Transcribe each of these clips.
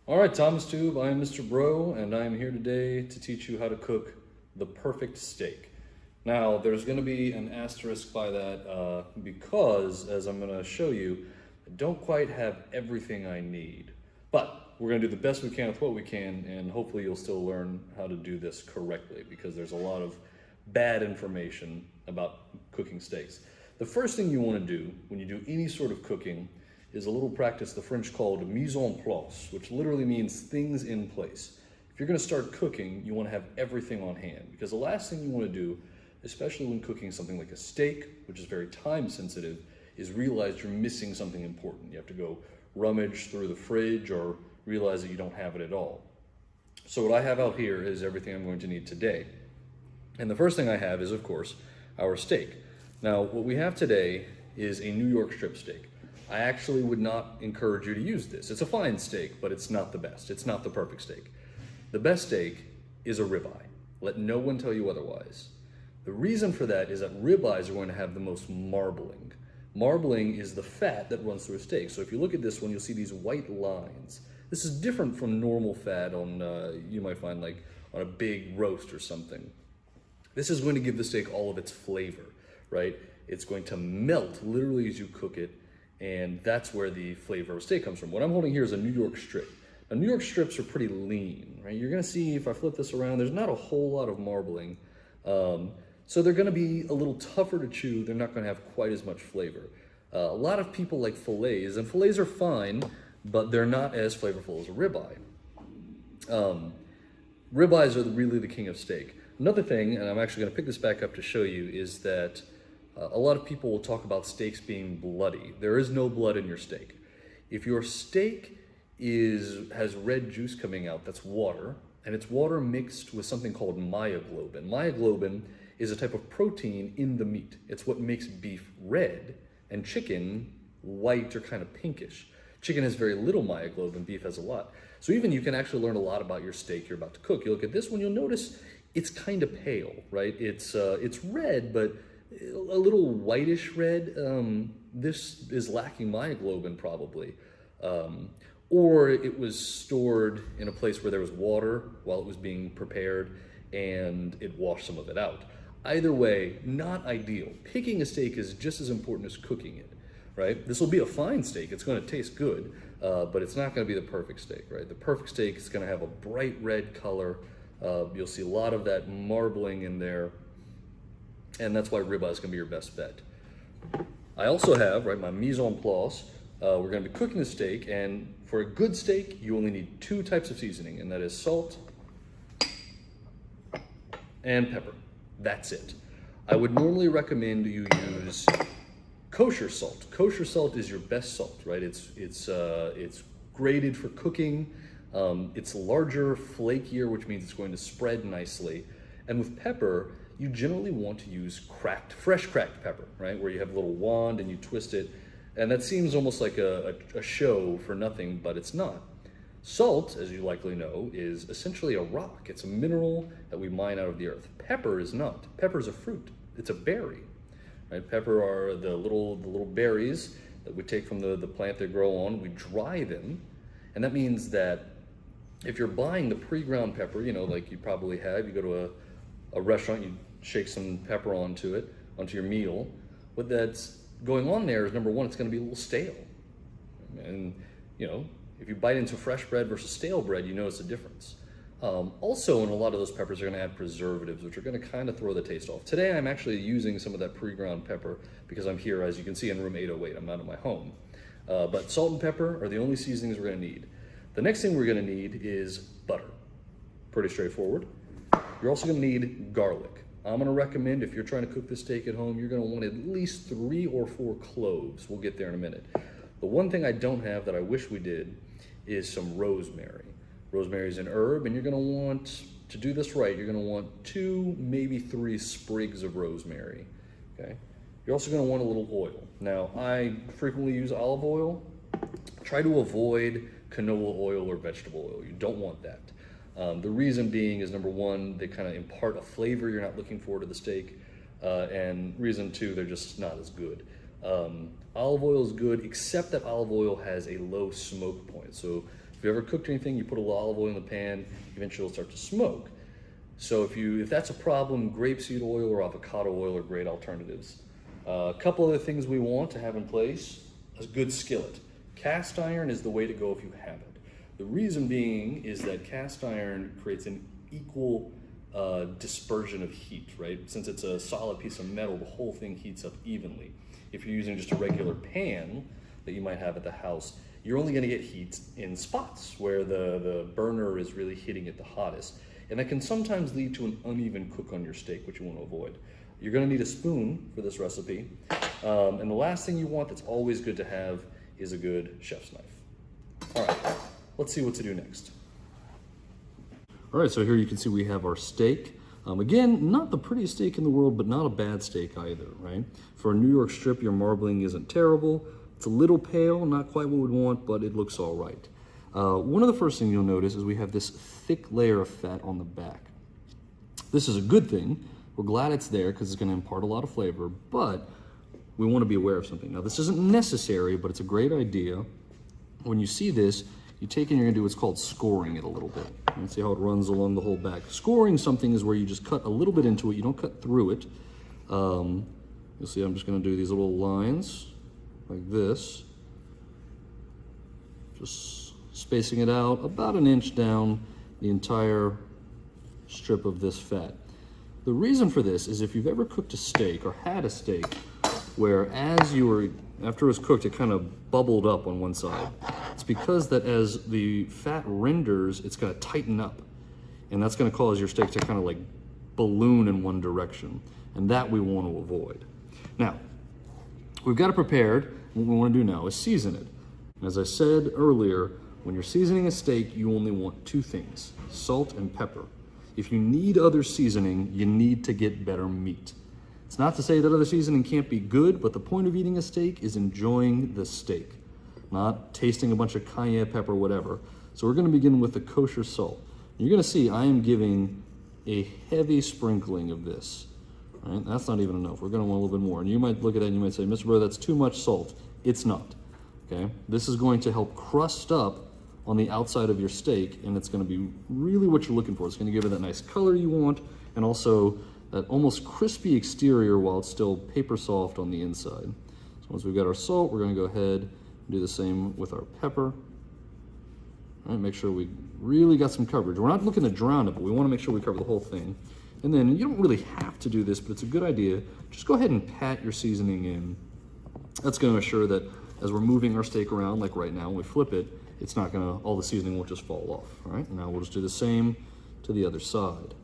All right, Thomas Tube, I am Mr. Breaux, and I am here today to teach you how to cook the perfect steak. Now, there's going to be an asterisk by that because, as I'm going to show you, I don't quite have everything I need. But we're going to do the best we can with what we can, and hopefully you'll still learn how to do this correctly because there's a lot of bad information about cooking steaks. The first thing you want to do when you do any sort of cooking is a little practice the French called mise en place, which literally means things in place. If you're going to start cooking, you want to have everything on hand because the last thing you want to do, especially when cooking something like a steak, which is very time sensitive, is realize you're missing something important. You have to go rummage through the fridge or realize that you don't have it at all. So what I have out here is everything I'm going to need today. And the first thing I have is, of course, our steak. Now, what we have today is a New York strip steak. I actually would not encourage you to use this. It's a fine steak, but it's not the best. It's not the perfect steak. The best steak is a ribeye. Let no one tell you otherwise. The reason for that is that ribeyes are going to have the most marbling. Marbling is the fat that runs through a steak. So if you look at this one, you'll see these white lines. This is different from normal fat on, you might find like on a big roast or something. This is going to give the steak all of its flavor, right? It's going to melt literally as you cook it. And that's where the flavor of steak comes from. What I'm holding here is a New York strip. Now, New York strips are pretty lean, right? You're gonna see if I flip this around, there's not a whole lot of marbling. So they're gonna be a little tougher to chew. They're not gonna have quite as much flavor. A lot of people like fillets, and fillets are fine, but they're not as flavorful as a ribeye. Ribeyes are really the king of steak. Another thing, and I'm actually gonna pick this back up to show you, is that a lot of people will talk about steaks being bloody. There is no blood in your steak. If your steak has red juice coming out, that's water, and it's water mixed with something called myoglobin. Myoglobin is a type of protein in the meat. It's what makes beef red and chicken white or kind of pinkish. Chicken has very little myoglobin, beef has a lot. So even you can actually learn a lot about your steak you're about to cook. You look at this one, you'll notice it's kind of pale, right? It's red, but a little whitish red. This is lacking myoglobin probably. Or it was stored in a place where there was water while it was being prepared and it washed some of it out. Either way, not ideal. Picking a steak is just as important as cooking it, right? This will be a fine steak. It's going to taste good, but it's not going to be the perfect steak, right? The perfect steak is going to have a bright red color. You'll see a lot of that marbling in there. And that's why ribeye is going to be your best bet. I also have, right, my mise en place. We're going to be cooking the steak, and for a good steak, you only need 2 types of seasoning, and that is salt and pepper. That's it. I would normally recommend you use kosher salt. Kosher salt is your best salt, right? It's graded for cooking. It's larger, flakier, which means it's going to spread nicely. And with pepper, you generally want to use fresh cracked pepper, right? Where you have a little wand and you twist it. And that seems almost like a show for nothing, but it's not. Salt, as you likely know, is essentially a rock. It's a mineral that we mine out of the earth. Pepper is not. Pepper is a fruit. It's a berry, right? Pepper are the little berries that we take from the plant they grow on. We dry them, and that means that if you're buying the pre-ground pepper, you know, like you probably have, you go to a restaurant, you shake some pepper onto your meal. What that's going on there is, number one, it's going to be a little stale. And, you know, if you bite into fresh bread versus stale bread, you notice a difference. Also, in a lot of those peppers are going to add preservatives, which are going to kind of throw the taste off. Today, I'm actually using some of that pre-ground pepper because I'm here, as you can see, in room 808. I'm not in my home. But salt and pepper are the only seasonings we're going to need. The next thing we're going to need is butter. Pretty straightforward. You're also going to need garlic. I'm going to recommend, if you're trying to cook this steak at home, you're going to want at least 3 or 4 cloves. We'll get there in a minute. The one thing I don't have that I wish we did is some rosemary. Rosemary is an herb, and you're going to want, to do this right, you're going to want 2, maybe 3 sprigs of rosemary. Okay. You're also going to want a little oil. Now, I frequently use olive oil. Try to avoid canola oil or vegetable oil. You don't want that. The reason being is, number one, they kind of impart a flavor you're not looking for to the steak, and reason two, they're just not as good. Olive oil is good, except that olive oil has a low smoke point. So If you ever cooked anything, you put a little olive oil in the pan, eventually it'll start to smoke. So if that's a problem, grapeseed oil or avocado oil are great alternatives. A couple other things we want to have in place: a good skillet. Cast iron is the way to go if you have it. The reason being is that cast iron creates an equal dispersion of heat, right? Since it's a solid piece of metal, the whole thing heats up evenly. If you're using just a regular pan that you might have at the house, you're only gonna get heat in spots where the burner is really hitting it the hottest. And that can sometimes lead to an uneven cook on your steak, which you want to avoid. You're gonna need a spoon for this recipe. And the last thing you want that's always good to have is a good chef's knife. All right, let's see what to do next. All right, so here you can see we have our steak. Again, not the prettiest steak in the world, but not a bad steak either, right? For a New York strip, your marbling isn't terrible. It's a little pale, not quite what we'd want, but it looks all right. One of the first things you'll notice is we have this thick layer of fat on the back. This is a good thing. We're glad it's there because it's going to impart a lot of flavor, but we want to be aware of something. Now, this isn't necessary, but it's a great idea. When you see this, you take and you're going to do what's called scoring it a little bit. You can see how it runs along the whole back. Scoring something is where you just cut a little bit into it. You don't cut through it. You'll see I'm just going to do these little lines like this. Just spacing it out about an inch down the entire strip of this fat. The reason for this is if you've ever cooked a steak or had a steak where after it was cooked, it kind of bubbled up on one side. It's because that as the fat renders, it's going to tighten up. And that's going to cause your steak to kind of like balloon in one direction. And that we want to avoid. Now, we've got it prepared. What we want to do now is season it. As I said earlier, when you're seasoning a steak, you only want two things: salt and pepper. If you need other seasoning, you need to get better meat. It's not to say that other seasoning can't be good, but the point of eating a steak is enjoying the steak, not tasting a bunch of cayenne pepper, whatever. So we're going to begin with the kosher salt. You're going to see I am giving a heavy sprinkling of this. All right? That's not even enough. We're going to want a little bit more. And you might look at that and you might say, Mr. Breaux, that's too much salt. It's not. Okay? This is going to help crust up on the outside of your steak, and it's going to be really what you're looking for. It's going to give it that nice color you want, and also that almost crispy exterior while it's still paper soft on the inside. So once we've got our salt, we're going to go ahead and do the same with our pepper. All right, make sure we really got some coverage. We're not looking to drown it, but we want to make sure we cover the whole thing. And then you don't really have to do this, but it's a good idea. Just go ahead and pat your seasoning in. That's going to assure that as we're moving our steak around, like right now, when we flip it, it's not gonna, all the seasoning won't just fall off, all right? Now we'll just do the same to the other side.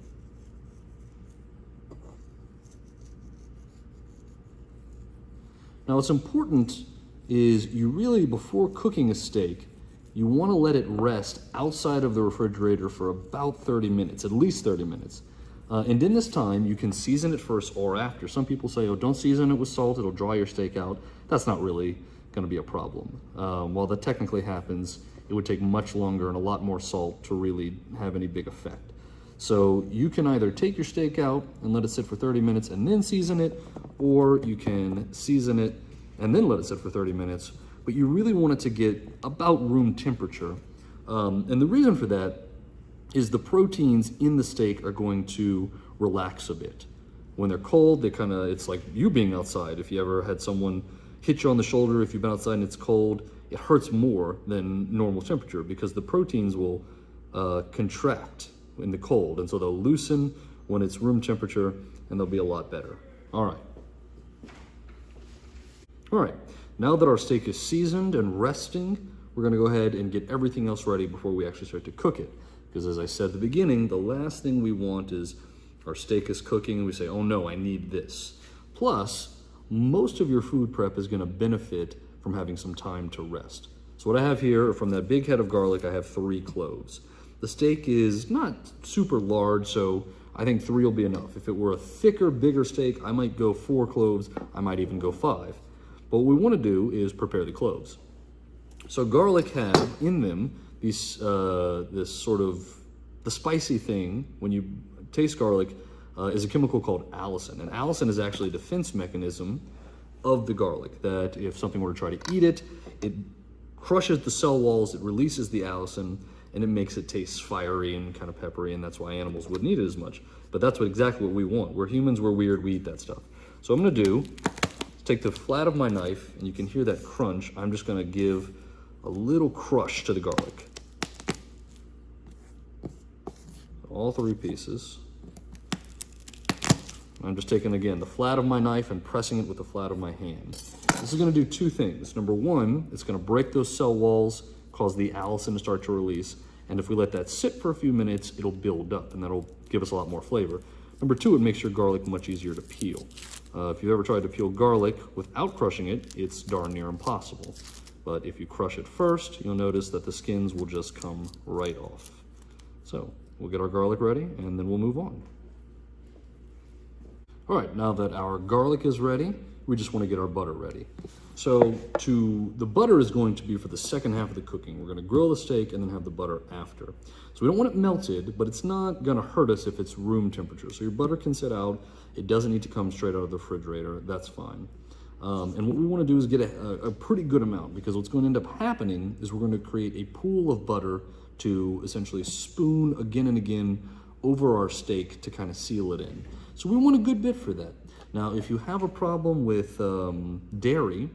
Now what's important is you really, before cooking a steak, you wanna let it rest outside of the refrigerator for about 30 minutes, at least 30 minutes. And in this time, you can season it first or after. Some people say, oh, don't season it with salt, it'll dry your steak out. That's not really going to be a problem. While that technically happens, it would take much longer and a lot more salt to really have any big effect. So you can either take your steak out and let it sit for 30 minutes and then season it, or you can season it and then let it sit for 30 minutes, but you really want it to get about room temperature. And the reason for that is the proteins in the steak are going to relax a bit. When they're cold, it's like you being outside. If you ever had someone hit you on the shoulder, if you've been outside and it's cold, it hurts more than normal temperature because the proteins will contract in the cold, and so they'll loosen when it's room temperature, and they'll be a lot better. All right, now that our steak is seasoned and resting, we're gonna go ahead and get everything else ready before we actually start to cook it. Because as I said at the beginning, the last thing we want is our steak is cooking and we say, oh no, I need this. Plus, most of your food prep is gonna benefit from having some time to rest. So what I have here, from that big head of garlic, I have 3 cloves. The steak is not super large, so I think 3 will be enough. If it were a thicker, bigger steak, I might go 4 cloves, I might even go 5. But what we wanna do is prepare the cloves. So garlic have in them these, the spicy thing, when you taste garlic, is a chemical called allicin. And allicin is actually a defense mechanism of the garlic, that if something were to try to eat it, it crushes the cell walls, it releases the allicin, and it makes it taste fiery and kind of peppery, and that's why animals wouldn't eat it as much. But that's exactly what we want. We're humans, we're weird, we eat that stuff. So what I'm gonna do is take the flat of my knife, and you can hear that crunch. I'm just gonna give a little crush to the garlic. All 3 pieces. I'm just taking, again, the flat of my knife and pressing it with the flat of my hand. This is gonna do 2 things. Number 1, it's gonna break those cell walls, cause the allicin to start to release. And if we let that sit for a few minutes, it'll build up and that'll give us a lot more flavor. Number 2, it makes your garlic much easier to peel. If you've ever tried to peel garlic without crushing it, it's darn near impossible. But if you crush it first, you'll notice that the skins will just come right off. So we'll get our garlic ready and then we'll move on. All right, now that our garlic is ready, we just want to get our butter ready. So the butter is going to be for the second half of the cooking. We're going to grill the steak and then have the butter after. So we don't want it melted, but it's not going to hurt us if it's room temperature. So your butter can sit out. It doesn't need to come straight out of the refrigerator. That's fine. And what we want to do is get a pretty good amount, because what's going to end up happening is we're going to create a pool of butter to essentially spoon again and again over our steak to kind of seal it in. So we want a good bit for that. Now, if you have a problem with dairy,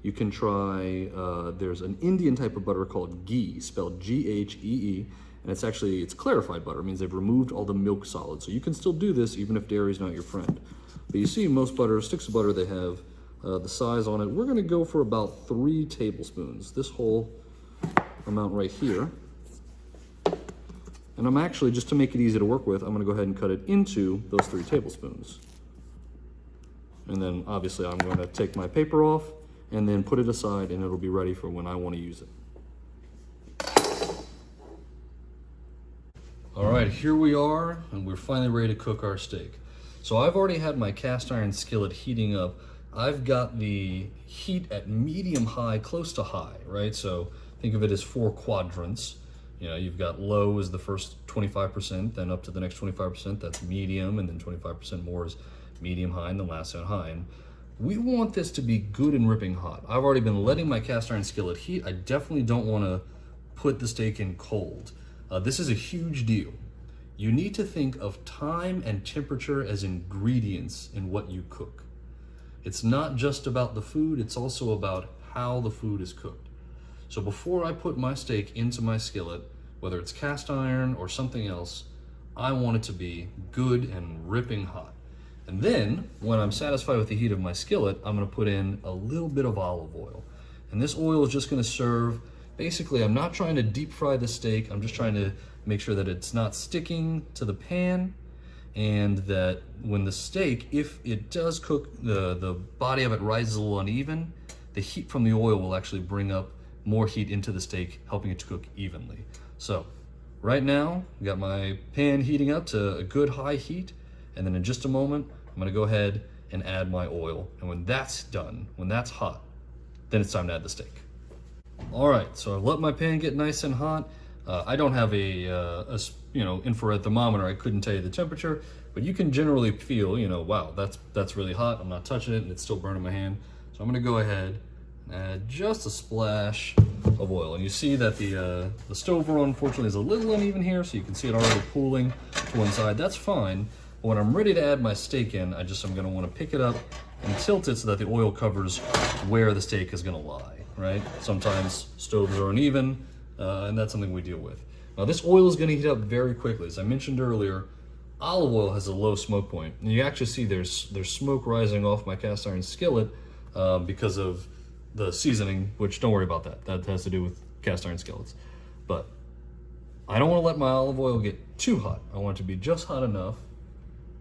you can try, there's an Indian type of butter called ghee, spelled G-H-E-E, and it's clarified butter. It means they've removed all the milk solids. So you can still do this even if dairy is not your friend. But you see most butter, sticks of butter, they have the size on it. We're gonna go for about 3 tablespoons, this whole amount right here. And I'm actually, just to make it easy to work with, I'm gonna go ahead and cut it into those 3 tablespoons. And then obviously I'm gonna take my paper off and then put it aside, and it'll be ready for when I wanna use it. All right, here we are, and we're finally ready to cook our steak. So I've already had my cast iron skillet heating up. I've got the heat at medium high, close to high, right? So think of it as 4 quadrants. You know, you've got low is the first 25%, then up to the next 25%, that's medium, and then 25% more is medium high, and the last one high. And we want this to be good and ripping hot. I've already been letting my cast iron skillet heat. I definitely don't want to put the steak in cold. This is a huge deal. You need to think of time and temperature as ingredients in what you cook. It's not just about the food, it's also about how the food is cooked. So before I put my steak into my skillet, whether it's cast iron or something else, I want it to be good and ripping hot. And then, when I'm satisfied with the heat of my skillet, I'm gonna put in a little bit of olive oil. And this oil is just gonna serve, basically, I'm not trying to deep fry the steak, I'm just trying to make sure that it's not sticking to the pan, and that when the steak, if it does cook, the body of it rises a little uneven, the heat from the oil will actually bring up more heat into the steak, helping it to cook evenly. So, right now, we got my pan heating up to a good high heat, and then in just a moment, I'm gonna go ahead and add my oil. And when that's done, when that's hot, then it's time to add the steak. All right, so I've let my pan get nice and hot. I don't have a infrared thermometer. I couldn't tell you the temperature, but you can generally feel, wow, that's really hot. I'm not touching it and it's still burning my hand. So I'm gonna go ahead and add just a splash of oil. And you see that the stove we're on, unfortunately, is a little uneven here, so you can see it already pooling to one side. That's fine. But when I'm ready to add my steak in, I'm gonna wanna pick it up and tilt it so that the oil covers where the steak is gonna lie, right? Sometimes stoves are uneven, and that's something we deal with. Now this oil is gonna heat up very quickly. As I mentioned earlier, olive oil has a low smoke point. And you actually see there's smoke rising off my cast iron skillet because of the seasoning, which don't worry about that. That has to do with cast iron skillets. But I don't wanna let my olive oil get too hot. I want it to be just hot enough.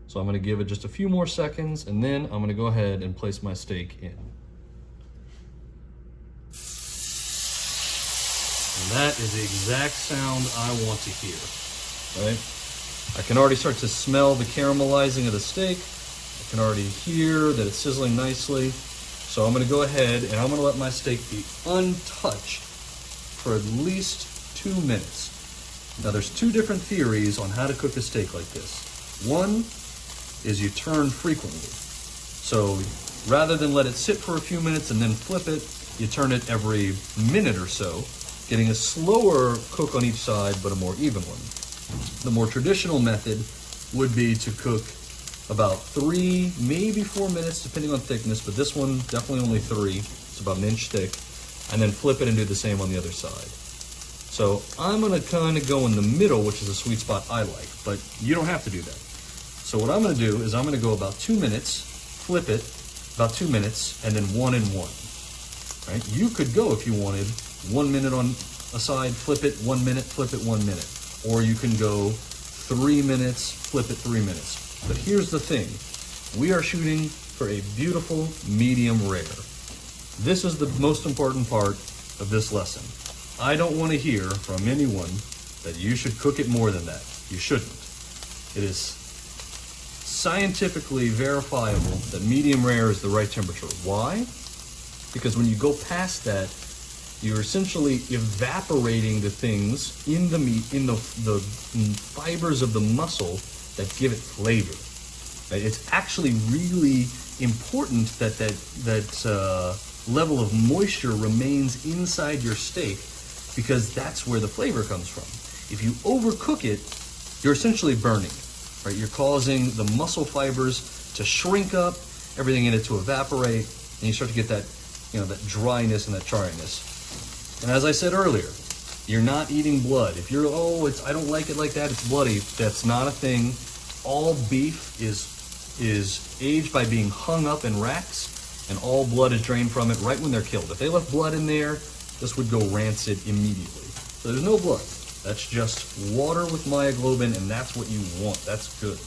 So I'm gonna give it just a few more seconds, and then I'm gonna go ahead and place my steak in. And that is the exact sound I want to hear, right? I can already start to smell the caramelizing of the steak. I can already hear that it's sizzling nicely. So I'm gonna go ahead and I'm gonna let my steak be untouched for at least 2 minutes. Now there's 2 different theories on how to cook a steak like this. One is you turn frequently. So rather than let it sit for a few minutes and then flip it, you turn it every minute or so, getting a slower cook on each side, but a more even one. The more traditional method would be to cook about 3, maybe 4 minutes, depending on thickness, but this one, definitely only 3. It's about an inch thick. And then flip it and do the same on the other side. So I'm gonna kind of go in the middle, which is a sweet spot I like, but you don't have to do that. So what I'm gonna do is I'm gonna go about 2 minutes, flip it, about 2 minutes, and then 1 and 1. Right? You could go, if you wanted, 1 minute on a side, flip it, 1 minute, flip it, 1 minute. Or you can go 3 minutes, flip it, 3 minutes. But here's the thing. We are shooting for a beautiful medium rare. This is the most important part of this lesson. I don't want to hear from anyone that you should cook it more than that. You shouldn't. It is scientifically verifiable that medium rare is the right temperature. Why? Because when you go past that, you're essentially evaporating the things in the meat, in the fibers of the muscle that give it flavor. Right? It's actually really important that level of moisture remains inside your steak, because that's where the flavor comes from. If you overcook it, you're essentially burning, right? You're causing the muscle fibers to shrink up, everything in it to evaporate, and you start to get that, that dryness and that charriness. And as I said earlier, you're not eating blood. If you're, I don't like it like that, it's bloody, that's not a thing. All beef is aged by being hung up in racks, and all blood is drained from it right when they're killed. If they left blood in there, this would go rancid immediately. So there's no blood. That's just water with myoglobin, and that's what you want. That's good.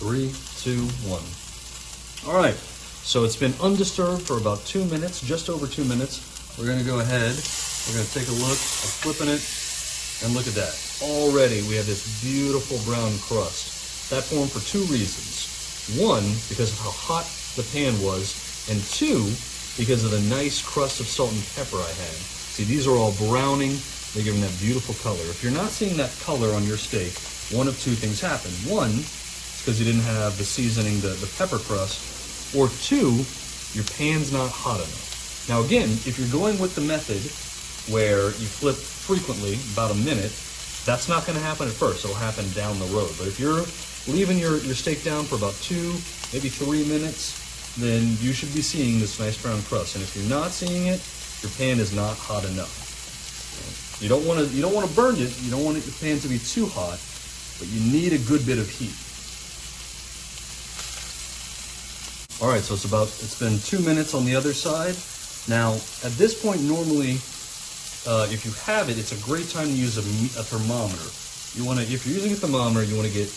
Three, 2, 1. All right, so it's been undisturbed for about 2 minutes, just over 2 minutes. We're gonna go ahead, we're gonna take a look at flipping it, and look at that. Already we have this beautiful brown crust. That formed for 2 reasons. 1, because of how hot the pan was, and 2, because of the nice crust of salt and pepper I had. See, these are all browning, they're giving that beautiful color. If you're not seeing that color on your steak, one of 2 things happen. 1, because you didn't have the seasoning, the pepper crust, or 2, your pan's not hot enough. Now again, if you're going with the method where you flip frequently, about a minute, that's not gonna happen at first, it'll happen down the road. But if you're leaving your steak down for about 2, maybe 3 minutes, then you should be seeing this nice brown crust. And if you're not seeing it, your pan is not hot enough. You don't wanna burn it, you don't want your pan to be too hot, but you need a good bit of heat. All right, so it's been 2 minutes on the other side. Now, at this point, normally, if you have it, it's a great time to use a thermometer. If you're using a thermometer, you want to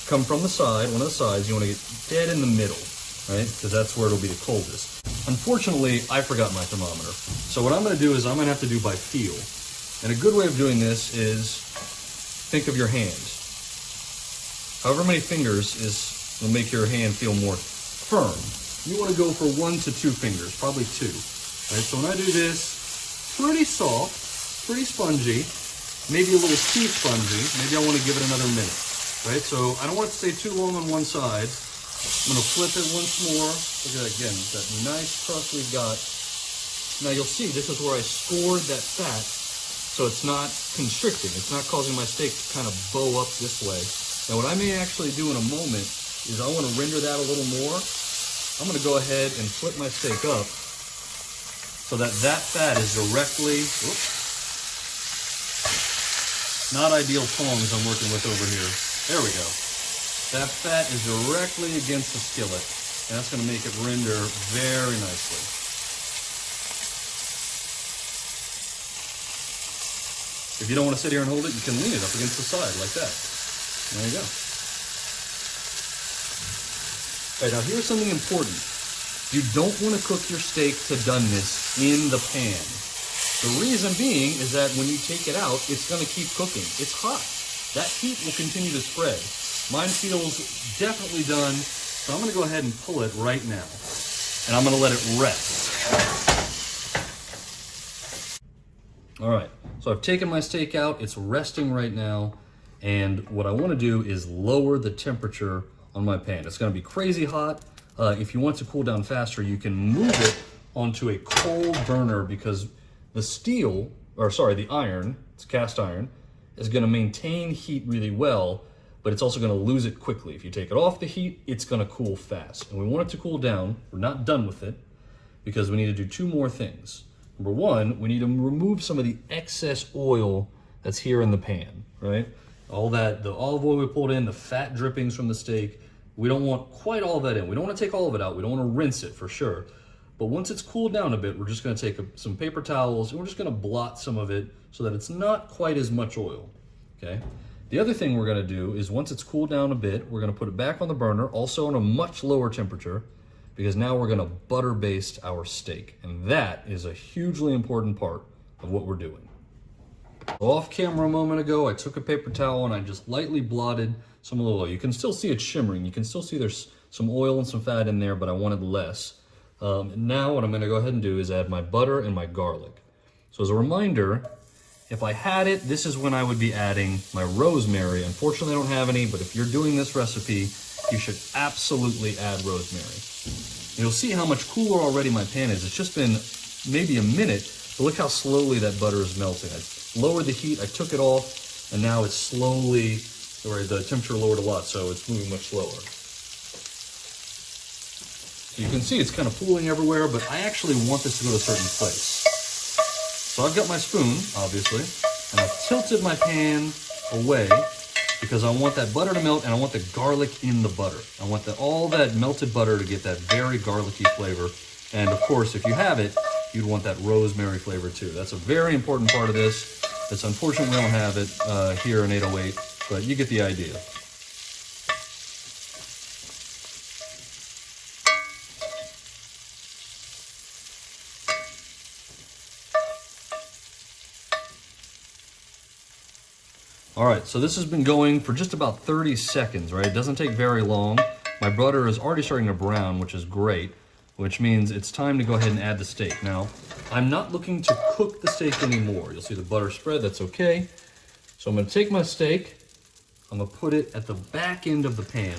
come from the side, one of the sides, you want to get dead in the middle, right? Because that's where it'll be the coldest. Unfortunately, I forgot my thermometer. So what I'm gonna do is I'm gonna have to do by feel. And a good way of doing this is think of your hand. However many fingers will make your hand feel more firm. You want to go for 1 to 2 fingers, probably 2. Right? So when I do this, pretty soft, pretty spongy, maybe a little too spongy. Maybe I want to give it another minute. Right? So I don't want it to stay too long on one side. I'm going to flip it once more. Look at that again, that nice crust we've got. Now you'll see this is where I scored that fat, so it's not constricting. It's not causing my steak to kind of bow up this way. Now what I may actually do in a moment is I want to render that a little more. I'm going to go ahead and flip my steak up so that fat is directly, not ideal tongs I'm working with over here. There we go. That fat is directly against the skillet, and that's going to make it render very nicely. If you don't want to sit here and hold it, you can lean it up against the side like that. There you go. All right, now here's something important. You don't want to cook your steak to doneness in the pan. The reason being is that when you take it out, it's going to keep cooking. It's hot. That heat will continue to spread. Mine feels definitely done, so I'm going to go ahead and pull it right now. And I'm going to let it rest. All right, so I've taken my steak out. It's resting right now. And what I want to do is lower the temperature on my pan. It's going to be crazy hot. If you want to cool down faster, you can move it onto a cold burner because the iron, it's cast iron, is going to maintain heat really well, but it's also going to lose it quickly. If you take it off the heat, it's going to cool fast. And we want it to cool down. We're not done with it because we need to do two more things. Number one, we need to remove some of the excess oil that's here in the pan, right? All that, the olive oil we pulled in, the fat drippings from the steak, we don't want quite all of that in. We don't want to take all of it out. We don't want to rinse it for sure. But once it's cooled down a bit, we're just going to take some paper towels and we're just going to blot some of it so that it's not quite as much oil, okay? The other thing we're going to do is once it's cooled down a bit, we're going to put it back on the burner, also on a much lower temperature, because now we're going to butter baste our steak. And that is a hugely important part of what we're doing. Off camera a moment ago, I took a paper towel and I just lightly blotted some of the oil. You can still see it shimmering. You can still see there's some oil and some fat in there, but I wanted less. Now what I'm going to go ahead and do is add my butter and my garlic. So as a reminder, if I had it, this is when I would be adding my rosemary. Unfortunately, I don't have any, but if you're doing this recipe, you should absolutely add rosemary. You'll see how much cooler already my pan is. It's just been maybe a minute, but look how slowly that butter is melting. I lowered the heat, I took it off, and now it's slowly, or the temperature lowered a lot, so it's moving much slower. You can see it's kind of pooling everywhere, but I actually want this to go to a certain place. So I've got my spoon, obviously, and I've tilted my pan away because I want that butter to melt and I want the garlic in the butter. I want all that melted butter to get that very garlicky flavor. And of course, if you have it, you'd want that rosemary flavor too. That's a very important part of this. It's unfortunate we don't have it here in 808, but you get the idea. All right, so this has been going for just about 30 seconds, right? It doesn't take very long. My butter is already starting to brown, which is great, which means it's time to go ahead and add the steak. Now, I'm not looking to cook the steak anymore. You'll see the butter spread, that's okay. So I'm gonna take my steak, I'm gonna put it at the back end of the pan,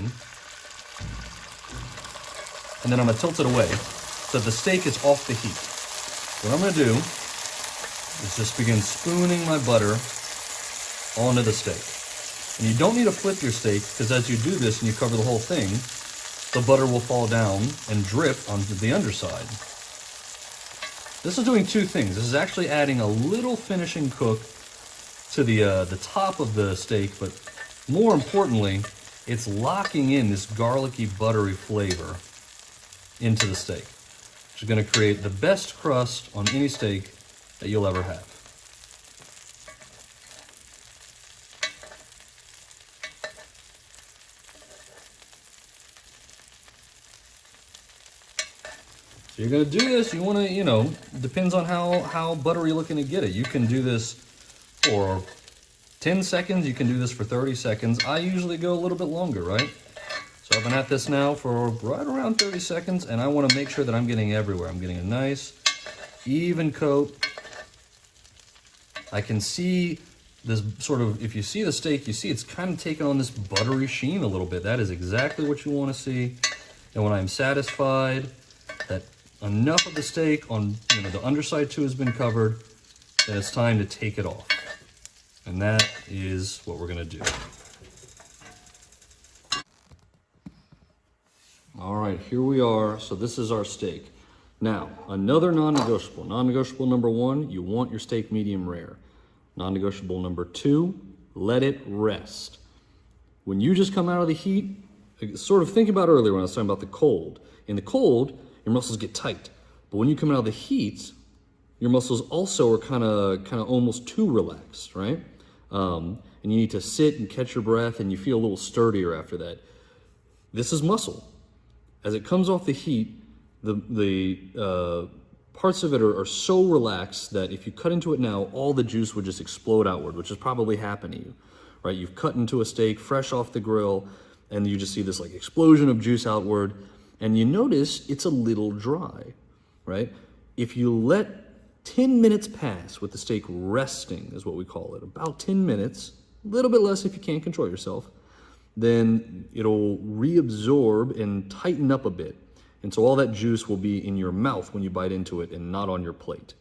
and then I'm gonna tilt it away so that the steak is off the heat. What I'm gonna do is just begin spooning my butter onto the steak. And you don't need to flip your steak because as you do this and you cover the whole thing, the butter will fall down and drip onto the underside. This is doing two things. This is actually adding a little finishing cook to the top of the steak, but more importantly, it's locking in this garlicky, buttery flavor into the steak, which is going to create the best crust on any steak that you'll ever have. So you're gonna do this, you wanna, depends on how buttery you're looking to get it. You can do this for 10 seconds, you can do this for 30 seconds. I usually go a little bit longer, right? So I've been at this now for right around 30 seconds, and I wanna make sure that I'm getting everywhere. I'm getting a nice, even coat. I can see this sort of, if you see the steak, you see it's kind of taking on this buttery sheen a little bit. That is exactly what you wanna see. And when I'm satisfied that enough of the steak on the underside too has been covered, then it's time to take it off. And that is what we're gonna do. All right, here we are. So this is our steak. Now, another non-negotiable. Non-negotiable number one, you want your steak medium rare. Non-negotiable number two, let it rest. When you just come out of the heat, sort of think about earlier when I was talking about the cold. In the cold, your muscles get tight. But when you come out of the heat, your muscles also are kind of almost too relaxed, right? And you need to sit and catch your breath and you feel a little sturdier after that. This is muscle. As it comes off the heat, the parts of it are so relaxed that if you cut into it now, all the juice would just explode outward, which is probably happening to you, right? You've cut into a steak fresh off the grill, and you just see this like explosion of juice outward, and you notice it's a little dry, right? If you let 10 minutes pass with the steak resting, is what we call it, about 10 minutes, a little bit less if you can't control yourself, then it'll reabsorb and tighten up a bit. And so all that juice will be in your mouth when you bite into it and not on your plate.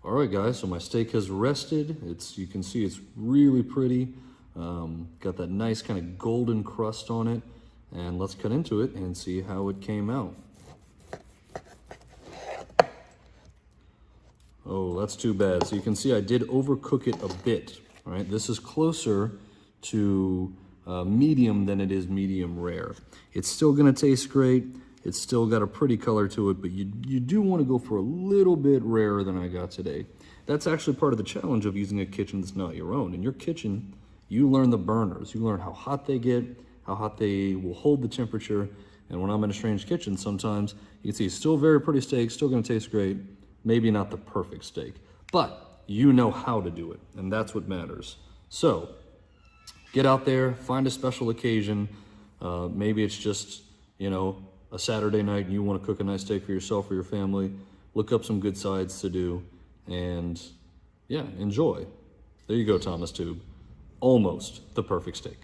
All right, guys, so my steak has rested. You can see it's really pretty. Got that nice kind of golden crust on it. And let's cut into it and see how it came out. Oh, that's too bad. So you can see I did overcook it a bit, right? This is closer to medium than it is medium rare. It's still gonna taste great. It's still got a pretty color to it, but you do wanna go for a little bit rarer than I got today. That's actually part of the challenge of using a kitchen that's not your own. In your kitchen, you learn the burners. You learn how hot they get, how hot they will hold the temperature. And when I'm in a strange kitchen, sometimes you can see still very pretty steak, still gonna taste great, maybe not the perfect steak, but you know how to do it, and that's what matters. So, get out there, find a special occasion. Maybe it's just, a Saturday night and you want to cook a nice steak for yourself or your family. Look up some good sides to do and, yeah, enjoy. There you go, Thomas Tube. Almost the perfect steak.